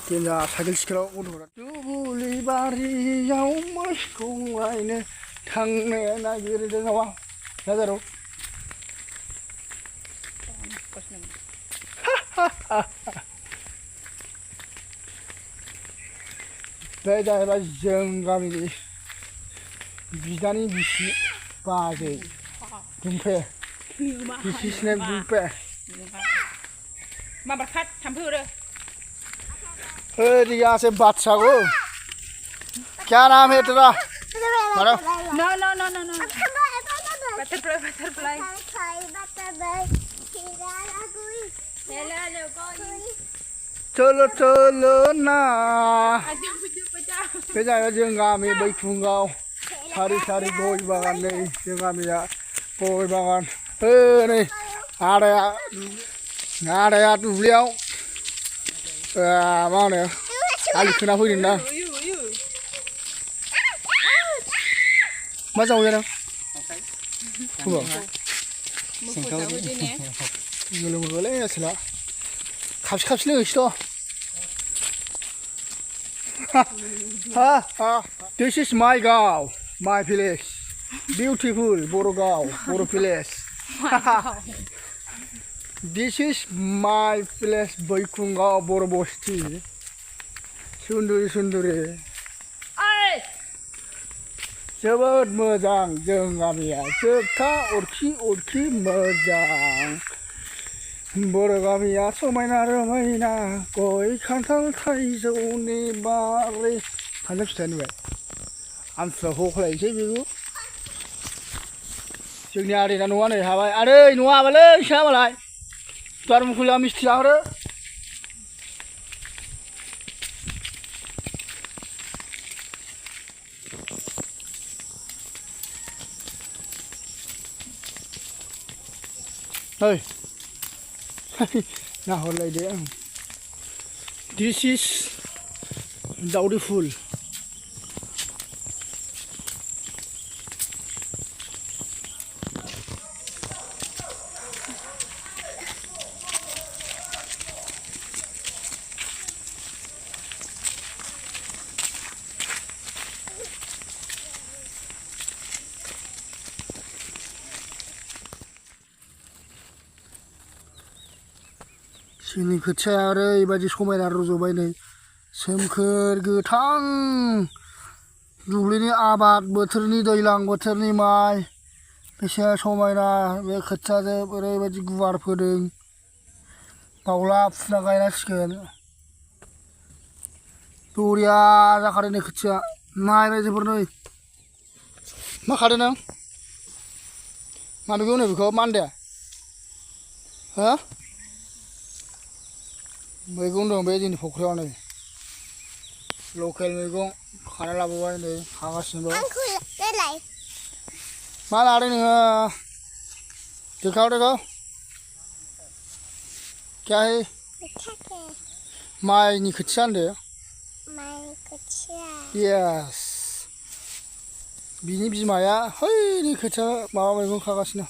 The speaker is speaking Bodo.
जोंहा साइकेल सिखेलाव गथ'फोरा दुब्लि बारियाव मोसौ लायनो थांनो नागिरदों नामा बाजाराव बे जाहैबाय जों गामिनि बिदानि बिसि बाजै दुमफे बिसिसिने दुमफे माबा खात थाम्फै अरो यहाँ से बादशाह को क्या नाम है तेरा No no no no no butterfly butterfly चलो चलो ना बे जाहैबाय जों गामि बैखुंगाव सारि सारि गय बागान नै जों गामिया गय बागान नै आदाया दुब्लियाव मा होनो आलि खोना फैदों ना मा जावो नों गोलोमोलै आसोला खाबसे खाबसे लोंहैसैथ' This is my गाव my village beautiful बर' गाव बर' village This is my village बैखुंगाव बर' बस्ति सुन्दुरि सुन्दुरि जोबोद मोजां जों गामिया जोबथा अरखि मोजां बर' गामिया समायना रमायना गय खान्थाल थाइजौनि बारि खान्थाल फिथाइ नुबाय आमथिसुवा होख्लायनोसै बेखौ जोंनि आदैना न'आ नै हाबाय आदै न'आ हाबायलै नोंसिना मालाय बारमुखुलिया मिस्थि जाहरो Hey, नाहरलायदो आं This is दावदै फुल जोंनि खोथियाया ओरैबायदि समायना रज'बाय नै सोमखोर गोथां दुब्लिनि आबाद बोथोरनि दैज्लां बोथोरनि माइ बेसे समायना बे खोथियाजों ओरैबायदि गुवार फोदों दाउला फुना गायनांसिगोन बरिया जाखादों नै खोथिया नाय रायजोफोर नै मा खादों नों माबेखौ होनो बेखौ मानदे हो मैगं दं बे जोंनि फख्रियाव नै लकेल मैगं खाना लाबोबाय नै खागासिनो मा लादों नोङो देखाव क्या है माइनि खोथिया होनदो यस बिनि बिमाया हैनि खोथिया माबा मैगं खागासिनो